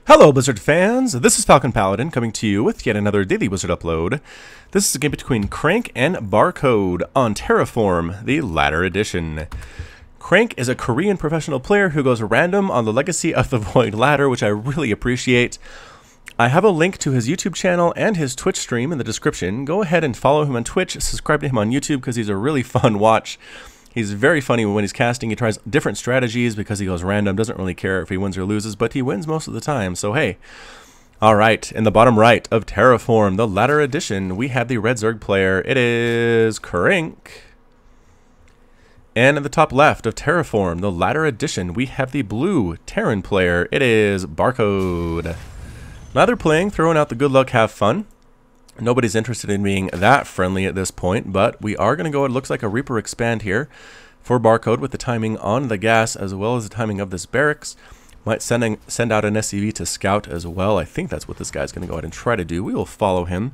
Hello Blizzard fans, this is FalconPaladin coming to you with yet another daily Blizzard upload. This is a game between CranK and Barcode on Terraform, the latter edition. CranK is a Korean professional player who goes random on the Legacy of the Void ladder, which I really appreciate. I have a link to his YouTube channel and his Twitch stream in the description. Go ahead and follow him on Twitch, subscribe to him on YouTube because he's a really fun watch. He's very funny when he's casting. He tries different strategies because he goes random, doesn't really care if he wins or loses, but he wins most of the time, so hey. Alright, in the bottom right of Terraform, the latter edition, we have the red Zerg player. It is CranK. And in the top left of Terraform, the latter edition, we have the blue Terran player. It is Barcode. Neither playing, throwing out the good luck, have fun. Nobody's interested in being that friendly at this point, but we are going to go, it looks like a Reaper expand here for Barcode with the timing on the gas as well as the timing of this barracks. Might send out an SCV to scout as well. I think that's what this guy's going to go ahead and try to do. We will follow him,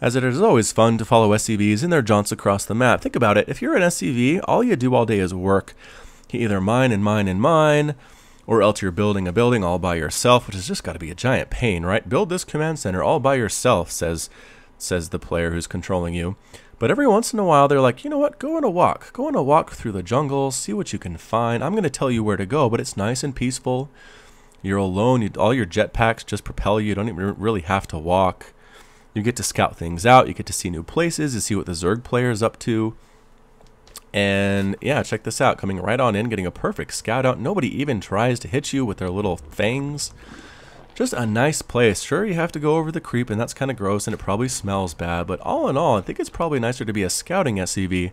as it is always fun to follow SCVs in their jaunts across the map. Think about it. If you're an SCV, all you do all day is work. You either mine and mine and mine, or else you're building a building all by yourself, which has just got to be a giant pain, right? Build this command center all by yourself, says the player who's controlling you. But every once in a while, they're like, you know what? Go on a walk. Go on a walk through the jungle, see what you can find. I'm going to tell you where to go, but it's nice and peaceful. You're alone. All your jetpacks just propel you. You don't even really have to walk. You get to scout things out. You get to see new places. You see what the Zerg player is up to. And yeah, check this out. Coming right on in, getting a perfect scout out. Nobody even tries to hit you with their little fangs. Just a nice place. Sure, you have to go over the creep, and that's kind of gross, and it probably smells bad. But all in all, I think it's probably nicer to be a scouting SCV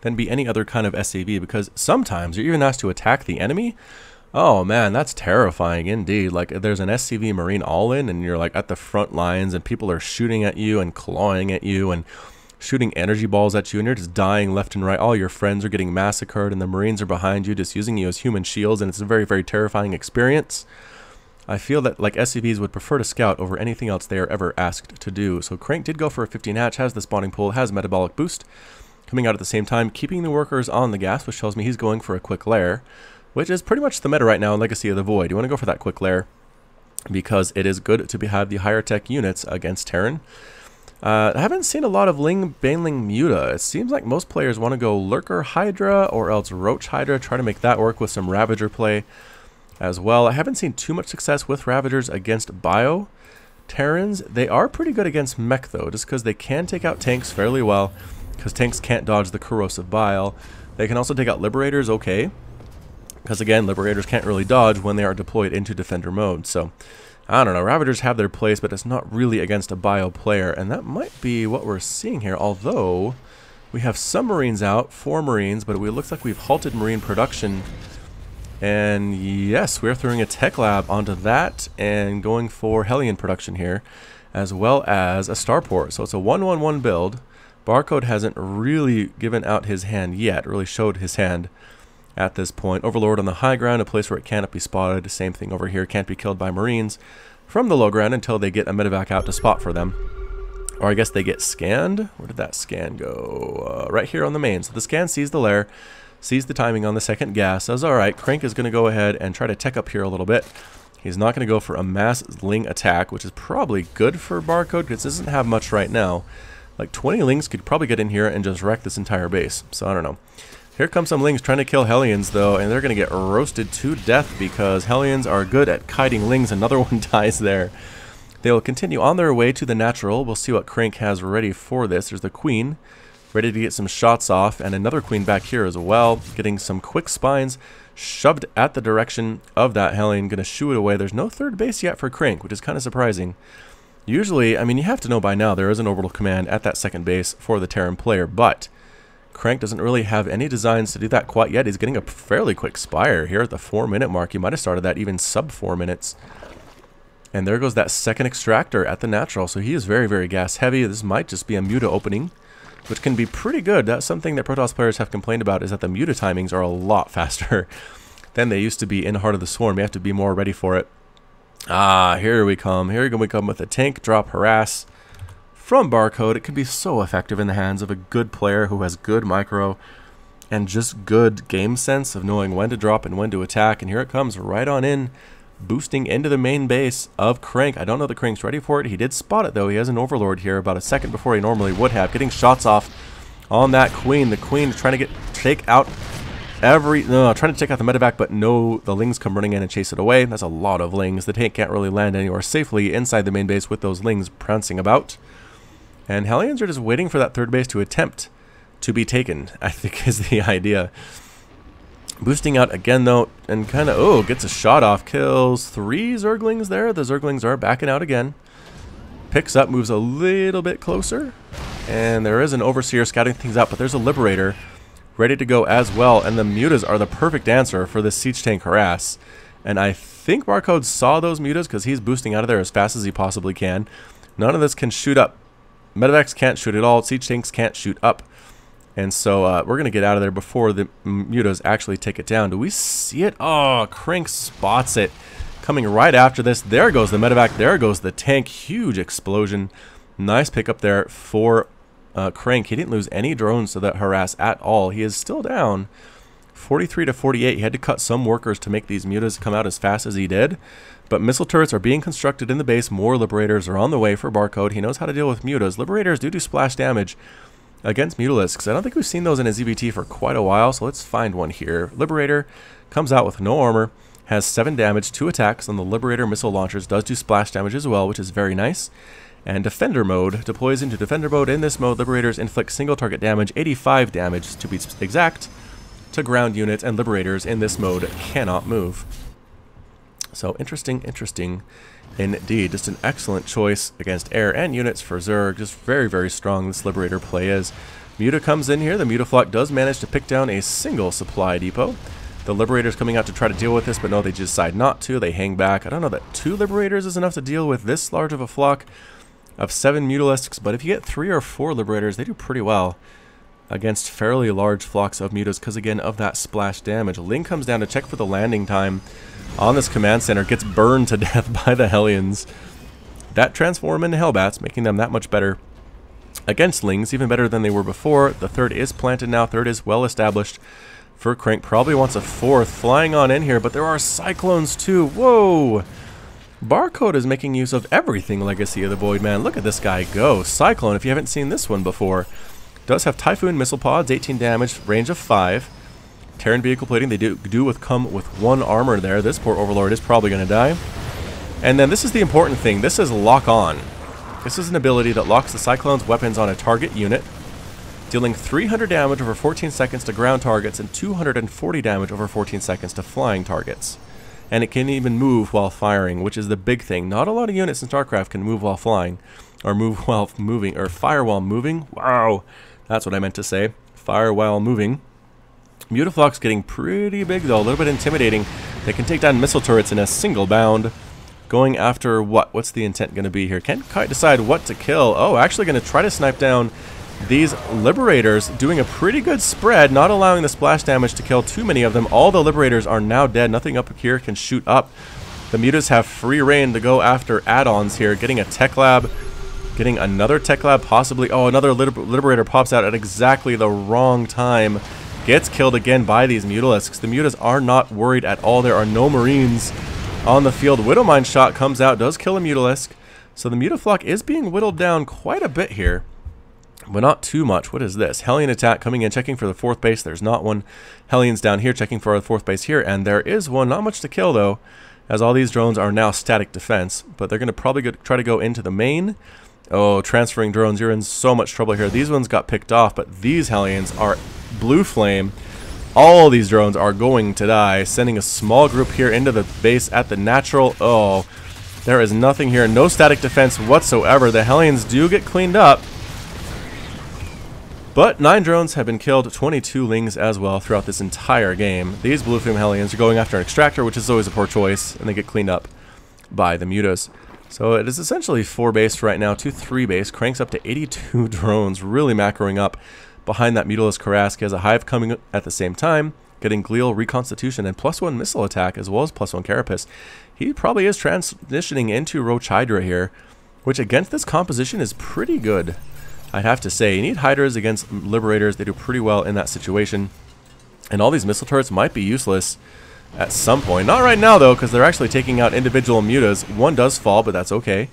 than be any other kind of SCV, because sometimes you're even asked to attack the enemy. Oh man, that's terrifying indeed. Like, there's an SCV Marine all-in, and you're like at the front lines, and people are shooting at you and clawing at you and shooting energy balls at you, and you're just dying left and right. All your friends are getting massacred, and the Marines are behind you just using you as human shields, and it's a very, very terrifying experience. I feel that like SCVs would prefer to scout over anything else they are ever asked to do. So CranK did go for a 15 hatch, has the spawning pool, has metabolic boost, coming out at the same time, keeping the workers on the gas, which tells me he's going for a quick lair, which is pretty much the meta right now in Legacy of the Void. You want to go for that quick lair because it is good to have the higher tech units against Terran. I haven't seen a lot of Baneling Muta. It seems like most players want to go Lurker Hydra or else Roach Hydra, try to make that work with some Ravager play as well. I haven't seen too much success with Ravagers against Bio Terrans. They are pretty good against Mech though, just because they can take out tanks fairly well, because tanks can't dodge the Corrosive Bile. They can also take out Liberators, okay, because again, Liberators can't really dodge when they are deployed into Defender mode. So, I don't know, Ravagers have their place, but it's not really against a Bio player, and that might be what we're seeing here, although we have some Marines out, 4 Marines, but it looks like we've halted Marine production. And yes, we're throwing a tech lab onto that and going for Hellion production here, as well as a starport. So it's a 1-1-1 build. Barcode hasn't really given out his hand yet, really showed his hand at this point. Overlord on the high ground, a place where it cannot be spotted. Same thing over here, can't be killed by Marines from the low ground until they get a medevac out to spot for them. Or I guess they get scanned. Where did that scan go? Right here on the main. So the scan sees the lair, sees the timing on the second gas, says, alright, CranK is going to go ahead and try to tech up here a little bit. He's not going to go for a mass Ling attack, which is probably good for Barcode, because it doesn't have much right now. Like 20 Lings could probably get in here and just wreck this entire base, so I don't know. Here come some Lings trying to kill Hellions, though, and they're going to get roasted to death, because Hellions are good at kiting Lings. Another one dies there. They will continue on their way to the natural. We'll see what CranK has ready for this. There's the Queen, ready to get some shots off, and another Queen back here as well, getting some quick spines shoved at the direction of that Hellion, gonna shoo it away. There's no third base yet for CranK, which is kind of surprising. Usually, I mean, you have to know by now there is an orbital command at that second base for the Terran player, but CranK doesn't really have any designs to do that quite yet. He's getting a fairly quick spire here at the 4-minute mark. He might have started that even sub 4 minutes. And there goes that second extractor at the natural, so he is very, very gas heavy. This might just be a Muta opening, which can be pretty good. That's something that Protoss players have complained about, is that the Muta timings are a lot faster than they used to be in Heart of the Swarm. You have to be more ready for it. Ah, here we come. Here we come with a tank drop harass from Barcode. It can be so effective in the hands of a good player who has good micro and just good game sense of knowing when to drop and when to attack. And here it comes right on in. boosting into the main base of CranK. I don't know that CranK's ready for it. He did spot it, though. He has an Overlord here about a second before he normally would have. Getting shots off on that Queen. The Queen is trying to take out trying to take out the medevac, but no, the Lings come running in and chase it away. That's a lot of Lings. The tank can't really land anywhere safely inside the main base with those Lings prancing about. And Hellions are just waiting for that third base to attempt to be taken, I think is the idea. Boosting out again, though, and kind of, gets a shot off. Kills 3 Zerglings there. The Zerglings are backing out again. Picks up, moves a little bit closer. And there is an Overseer scouting things out, but there's a Liberator ready to go as well. And the Mutas are the perfect answer for this Siege Tank harass. And I think Barcode saw those Mutas because he's boosting out of there as fast as he possibly can. None of this can shoot up. Medevacs can't shoot at all. Siege Tanks can't shoot up. And so we're going to get out of there before the Mutas actually take it down. Do we see it? Oh, CranK spots it. Coming right after this. There goes the medevac. There goes the tank. Huge explosion. Nice pickup there for CranK. He didn't lose any drones to that harass at all. He is still down 43 to 48. He had to cut some workers to make these Mutas come out as fast as he did. But missile turrets are being constructed in the base. More Liberators are on the way for Barcode. He knows how to deal with Mutas. Liberators do splash damage against Mutalisks. I don't think we've seen those in a ZBT for quite a while, so let's find one here. Liberator comes out with no armor, has 7 damage, 2 attacks on the Liberator missile launchers, does do splash damage as well, which is very nice. And Defender mode deploys into Defender mode. In this mode, Liberators inflict single target damage, 85 damage to be exact, to ground units, and Liberators in this mode cannot move. So interesting indeed. Just an excellent choice against air and units for Zerg. Just very, very strong this Liberator play is. Muta comes in here. The Mutaflock does manage to pick down a single supply depot. The Liberator's coming out to try to deal with this, but no, they just decide not to. They hang back. I don't know that 2 Liberators is enough to deal with this large of a flock of 7 Mutalisks, but if you get 3 or 4 Liberators, they do pretty well against fairly large flocks of Mutas because, again, of that splash damage. Ling comes down to check for the landing time on this command center, gets burned to death by the Hellions. That transform into Hellbats, making them that much better against Lings, even better than they were before. The third is planted now. Third is well established for CranK. Probably wants a 4th flying on in here, but there are Cyclones too. Whoa! Barcode is making use of everything Legacy of the Void, man. Look at this guy go. Cyclone, if you haven't seen this one before, does have Typhoon missile pods, 18 damage, range of 5. Terran vehicle plating, they do come with 1 armor there. This poor Overlord is probably going to die. And then this is the important thing. This is Lock On. This is an ability that locks the Cyclone's weapons on a target unit, dealing 300 damage over 14 seconds to ground targets and 240 damage over 14 seconds to flying targets. And it can even move while firing, which is the big thing. Not a lot of units in Starcraft can move while flying, or move while moving, or fire while moving. Wow, that's what I meant to say. Fire while moving. Mutaflock's getting pretty big, though, a little bit intimidating. They can take down missile turrets in a single bound. Going after what? What's the intent going to be here? Can't quite decide what to kill. Oh, actually going to try to snipe down these Liberators, doing a pretty good spread, not allowing the splash damage to kill too many of them. All the Liberators are now dead. Nothing up here can shoot up. The Mutas have free reign to go after add-ons here. Getting a Tech Lab, getting another Tech Lab possibly. Oh, another Liberator pops out at exactly the wrong time. Gets killed again by these Mutalisks. The Mutas are not worried at all. There are no Marines on the field. Widowmine shot comes out, does kill a Mutalisk. So the Mutaflock is being whittled down quite a bit here, but not too much. What is this? Hellion attack coming in, checking for the 4th base. There's not one. Hellions down here, checking for our 4th base here, and there is one. Not much to kill, though, as all these drones are now static defense, but they're going to probably try to go into the main. Oh, transferring drones. You're in so much trouble here. These ones got picked off, but these Hellions are blue flame. All these drones are going to die. Sending a small group here into the base at the natural. Oh, there is nothing here. No static defense whatsoever. The Hellions do get cleaned up, but 9 drones have been killed, 22 Lings as well throughout this entire game. These blue flame Hellions are going after an extractor, which is always a poor choice, and they get cleaned up by the Mutas. So it is essentially 4 base right now to 3 base. CranK's up to 82 drones, really macroing up behind that Mutalisk harass. He has a Hive coming at the same time, getting Glial Reconstitution and +1 missile attack, as well as +1 Carapace. He probably is transitioning into Roach Hydra here, which against this composition is pretty good, I'd have to say. You need Hydras against Liberators. They do pretty well in that situation. And all these missile turrets might be useless at some point. Not right now, though, because they're actually taking out individual mutas. One does fall, but that's okay.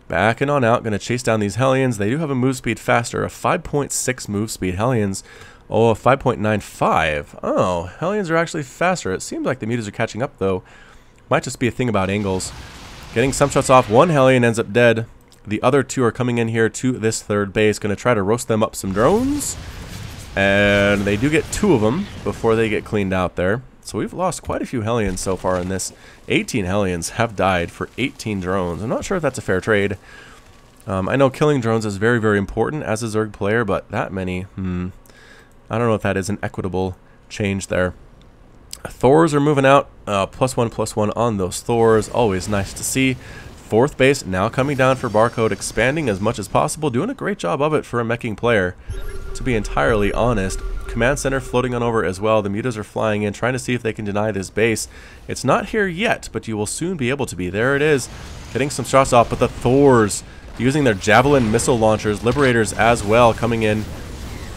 Backing on out, going to chase down these Hellions. They do have a move speed faster, a 5.6 move speed. Hellions, oh, a 5.95. Oh, Hellions are actually faster. It seems like the mutas are catching up, though. Might just be a thing about angles. Getting some shots off. One Hellion ends up dead. The other two are coming in here to this third base. Going to try to roast them up some drones. And they do get 2 of them before they get cleaned out there. So we've lost quite a few Hellions so far in this. 18 Hellions have died for 18 drones. I'm not sure if that's a fair trade. I know killing drones is very, very important as a Zerg player, but that many, I don't know if that is an equitable change there. Thors are moving out. +1/+1 on those Thors. Always nice to see. 4th base now coming down for Barcode, expanding as much as possible. Doing a great job of it for a meching player, to be entirely honest. Command center floating on over as well. The mutas are flying in, trying to see if they can deny this base. It's not here yet, but you will soon be able to be. There it is. Getting some shots off, but the Thors using their Javelin missile launchers, Liberators as well, coming in.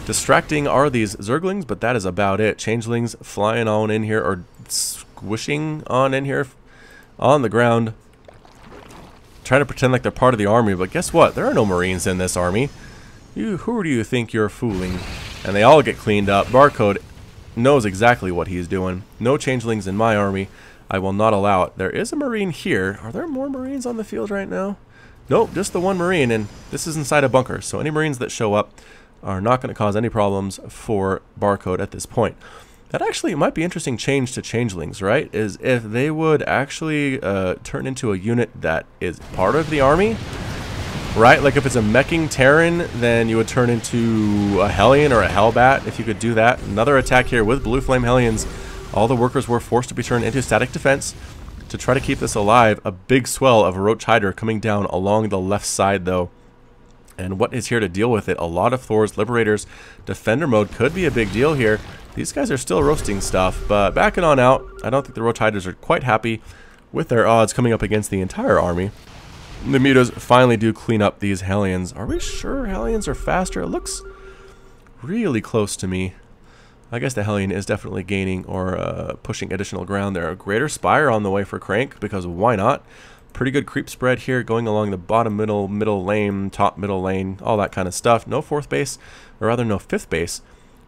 Distracting are these Zerglings, but that is about it. Changelings flying on in here, or squishing on in here on the ground. Trying to pretend like they're part of the army, but guess what? There are no Marines in this army. Who do you think you're fooling? And they all get cleaned up. Barcode knows exactly what he's doing. No changelings in my army. I will not allow it. There is a Marine here. Are there more Marines on the field right now? Nope, just the one Marine, and this is inside a bunker. So any Marines that show up are not going to cause any problems for Barcode at this point. That actually might be interesting change to changelings, right? Is if they would actually turn into a unit that is part of the army. Right, like if it's a meching Terran, then you would turn into a Hellion or a Hellbat if you could do that. Another attack here with Blue Flame Hellions. All the workers were forced to be turned into static defense to try to keep this alive. A big swell of Roach Hydra coming down along the left side, though. And what is here to deal with it? A lot of Thors, Liberators. Defender mode could be a big deal here. These guys are still roasting stuff, but backing on out. I don't think the Roach Hydras are quite happy with their odds coming up against the entire army. The mutas finally do clean up these Hellions. Are we sure Hellions are faster? It looks really close to me. I guess the Hellion is definitely gaining or pushing additional ground there. A Greater Spire on the way for CranK, because why not? Pretty good creep spread here going along the bottom middle lane, top middle lane, all that kind of stuff. No 4th base, or rather no 5th base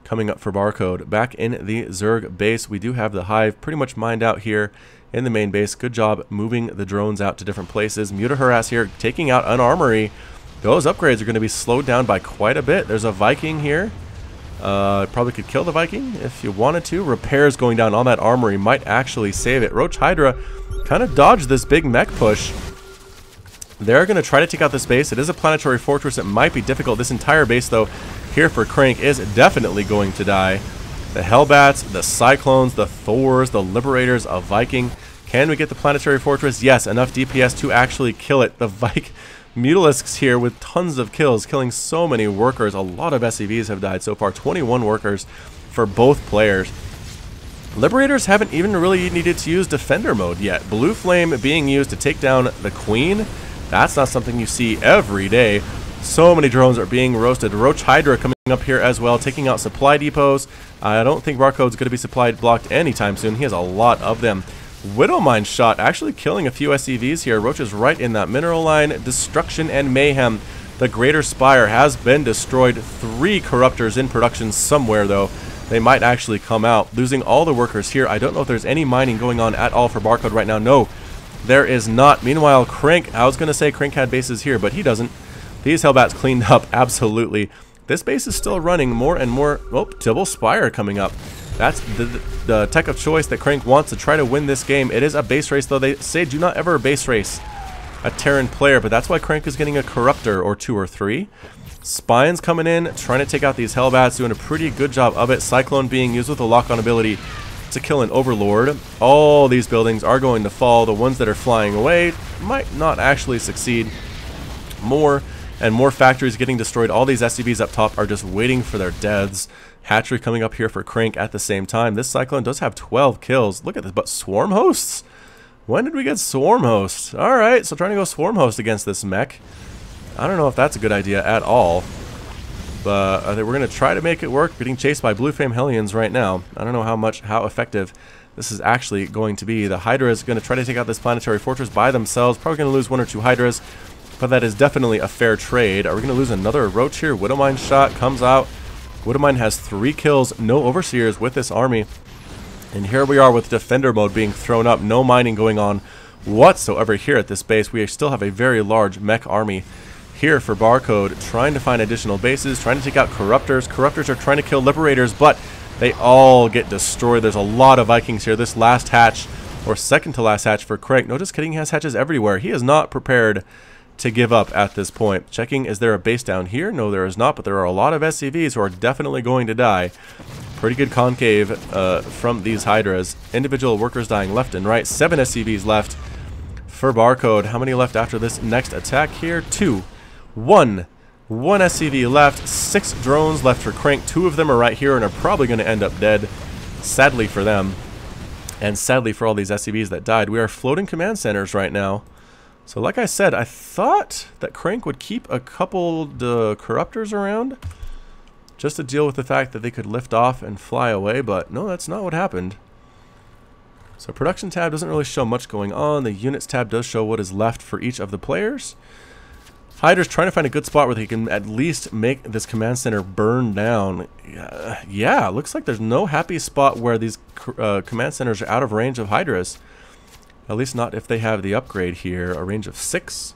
coming up for Barcode. Back in the Zerg base, we do have the Hive pretty much mined out here in the main base. Good job moving the drones out to different places. Muta harass here, taking out an armory. Those upgrades are going to be slowed down by quite a bit. There's a Viking here. Probably could kill the Viking if you wanted to. Repairs going down on that armory might actually save it. Roach Hydra kind of dodged this big mech push. They're going to try to take out this base. It is a planetary fortress. It might be difficult. This entire base, though, here for CranK is definitely going to die. The Hellbats, the Cyclones, the Thors, the Liberators, a Viking. Can we get the planetary fortress? Yes, enough DPS to actually kill it. The Mutalisks here with tons of kills, killing so many workers. A lot of SCVs have died so far. 21 workers for both players. Liberators haven't even really needed to use Defender mode yet. Blue Flame being used to take down the Queen. That's not something you see every day. So many drones are being roasted. Roach Hydra coming up here as well, taking out supply depots. I don't think Barcode's going to be supply blocked anytime soon. He has a lot of them. Widowmine shot actually killing a few SCVs here. Roach is right in that mineral line. Destruction and mayhem. The Greater Spire has been destroyed. 3 Corruptors in production somewhere, though. They might actually come out. Losing all the workers here. I don't know if there's any mining going on at all for Barcode right now. No, there is not. Meanwhile, CranK, I was going to say CranK had bases here, but he doesn't. These Hellbats cleaned up, absolutely. This base is still running more and more. Oh, Tibble Spire coming up. That's the tech of choice that CranK wants to try to win this game. It is a base race, though. They say do not ever base race a Terran player, but that's why CranK is getting a Corruptor or 2 or 3. Spines coming in, trying to take out these Hellbats, doing a pretty good job of it. Cyclone being used with a lock-on ability to kill an Overlord. All these buildings are going to fall. The ones that are flying away might not actually succeed. More and more factories getting destroyed. All these SCVs up top are just waiting for their deaths. Hatchery coming up here for CranK at the same time. This Cyclone does have 12 kills. Look at this, but Swarm Hosts? When did we get Swarm Hosts? Alright, so trying to go Swarm Host against this mech. I don't know if that's a good idea at all. But we're going to try to make it work. Getting chased by Blue Flame Hellions right now. I don't know how effective this is actually going to be the Hydras going to try to take out this planetary fortress by themselves. Probably going to lose 1 or 2 Hydras, but that is definitely a fair trade. Are we going to lose another Roach here? Widowmine shot comes out. Widowmine has 3 kills, no Overseers with this army. And here we are with Defender mode being thrown up. No mining going on whatsoever here at this base. We still have a very large mech army here for Barcode, trying to find additional bases, trying to take out Corruptors. Corruptors are trying to kill Liberators, but they all get destroyed. There's a lot of Vikings here. This last hatch, or second to last hatch for CranK. No, just kidding, he has hatches everywhere. He is not prepared to give up at this point. Checking, is there a base down here? No, there is not, but there are a lot of SCVs who are definitely going to die. Pretty good concave from these Hydras. Individual workers dying left and right. 7 SCVs left for Barcode. How many left after this next attack here? 2. 1 SCV left. 6 drones left for CranK. 2 of them are right here and are probably going to end up dead. Sadly for them. And sadly for all these SCVs that died. We are floating command centers right now. So like I said, I thought that CranK would keep a couple Corruptors around just to deal with the fact that they could lift off and fly away, but no, that's not what happened. So production tab doesn't really show much going on. The units tab does show what is left for each of the players. Hydra's trying to find a good spot where they can at least make this command center burn down. Yeah, looks like there's no happy spot where these command centers are out of range of Hydras. At least not if they have the upgrade here, a range of 6.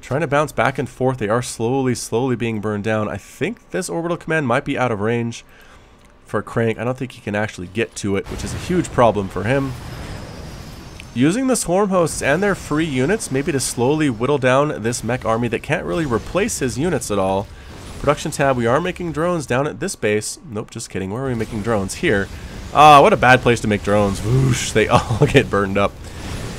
Trying to bounce back and forth. They are slowly being burned down. I think this orbital command might be out of range for CranK. I don't think he can actually get to it, which is a huge problem for him. Using the swarm hosts and their free units, maybe to slowly whittle down this mech army that can't really replace his units at all. Production tab, we are making drones down at this base. Nope, just kidding. Where are we making drones? Here. Ah, what a bad place to make drones. Whoosh, they all get burned up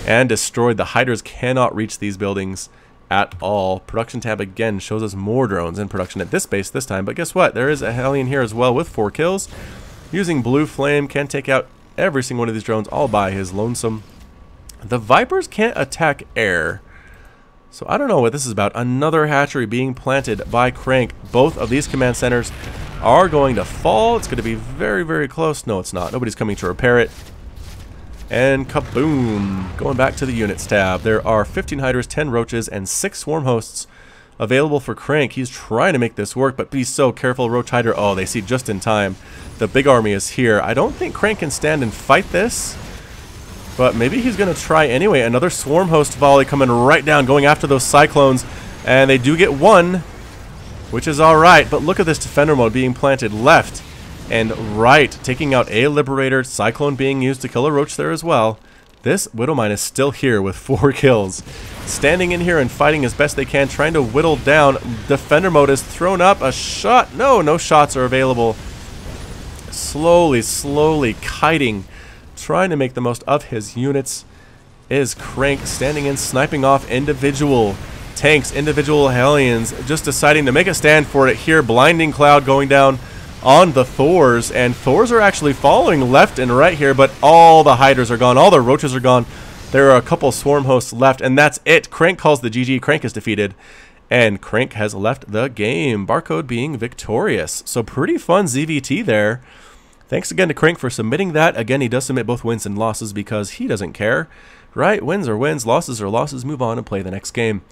and destroyed. The Hydras cannot reach these buildings at all. Production tab again shows us more drones in production at this base this time, but guess what? There is a Hellion here as well with 4 kills. Using Blue Flame, can take out every single one of these drones all by his lonesome. The Vipers can't attack air, so I don't know what this is about. Another hatchery being planted by CranK. Both of these command centers are going to fall. It's going to be very close. No, it's not. Nobody's coming to repair it. And kaboom! Going back to the units tab, there are 15 Hydras, 10 Roaches, and 6 Swarm Hosts available for CranK. He's trying to make this work, but be so careful, Roach Hydra. Oh, they see just in time. The big army is here. I don't think CranK can stand and fight this, but maybe he's going to try anyway. Another Swarm Host volley coming right down, going after those Cyclones, and they do get 1, which is alright, but look at this Defender mode being planted left and right, taking out a Liberator, Cyclone being used to kill a Roach there as well. This Widowmine is still here with 4 kills. Standing in here and fighting as best they can, trying to whittle down. Defender mode is thrown up. A shot. No shots are available. Slowly kiting, trying to make the most of his units is CranK, standing in, sniping off individual tanks, individual Hellions, just deciding to make a stand for it here. Blinding Cloud going down on the Thors, and Thors are actually following left and right here, but all the Hydras are gone, all the Roaches are gone. There are a couple Swarm Hosts left, and that's it. CranK calls the GG. CranK is defeated, and CranK has left the game. Barcode being victorious. So pretty fun ZVT there. Thanks again to CranK for submitting that. Again, he does submit both wins and losses because he doesn't care, right? Wins are wins, losses are losses. Move on and play the next game.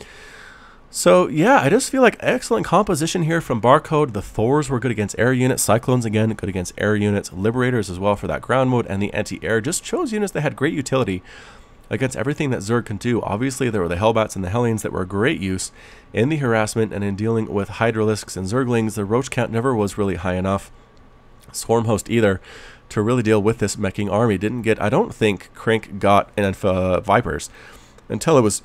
So yeah, I just feel like excellent composition here from Barcode. The Thors were good against air units. Cyclones again good against air units. Liberators as well for that ground mode, and the anti-air just chose units that had great utility against everything that Zerg can do. Obviously, there were the Hellbats and the Hellions that were great use in the harassment and in dealing with Hydralisks and Zerglings. The Roach count never was really high enough. Swarm Host either to really deal with this meching army. Didn't get, I don't think CranK got enough Vipers until it was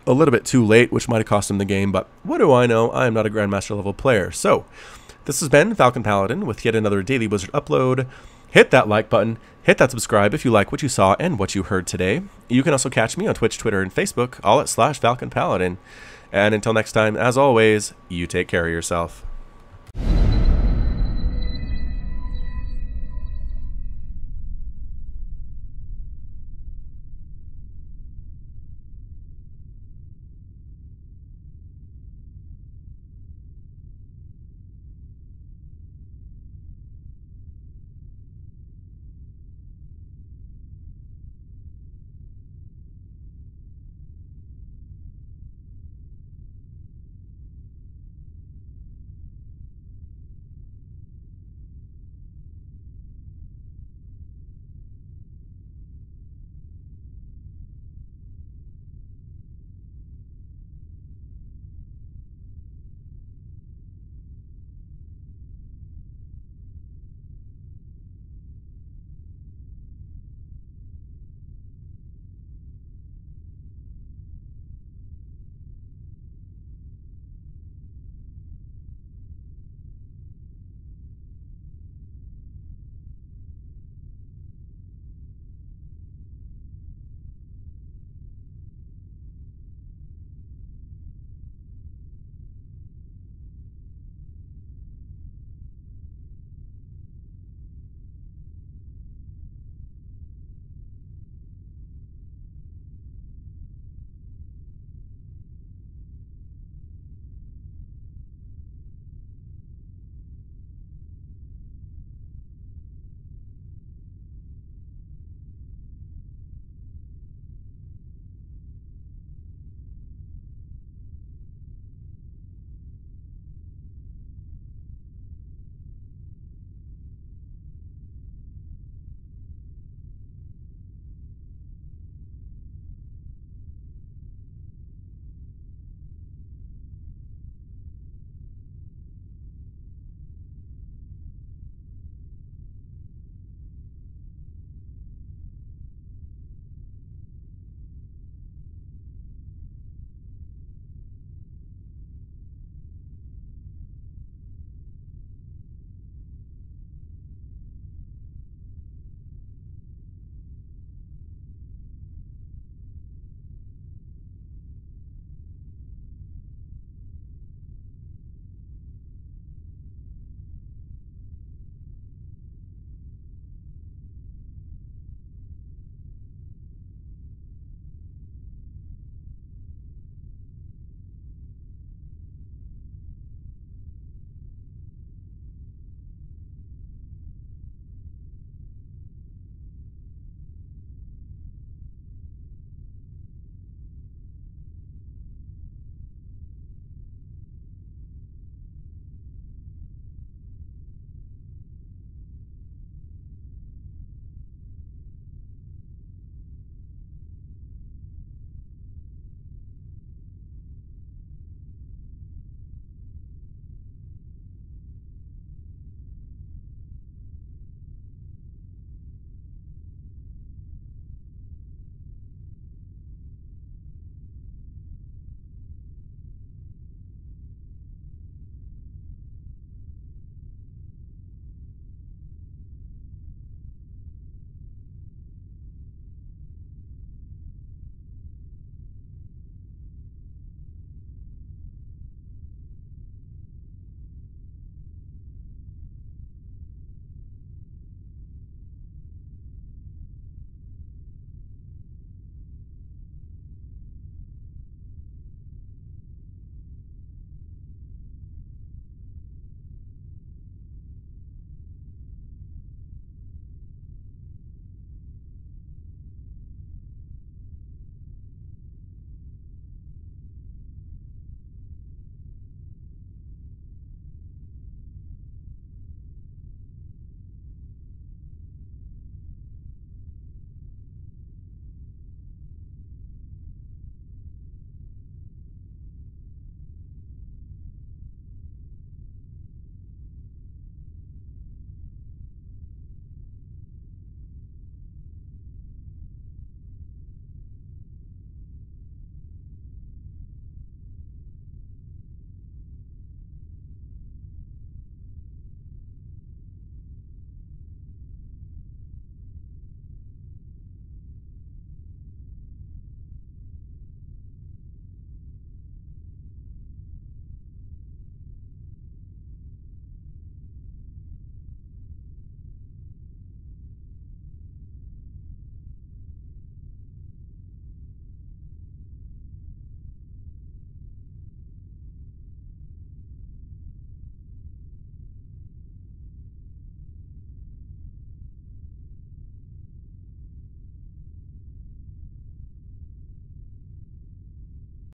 a little bit too late, which might have cost him the game, but what do I know? I am not a Grandmaster level player. So, this has been FalconPaladin with yet another Daily Wizard upload. Hit that like button, hit that subscribe if you like what you saw and what you heard today. You can also catch me on Twitch, Twitter, and Facebook, all at /FalconPaladin. And until next time, as always, you take care of yourself.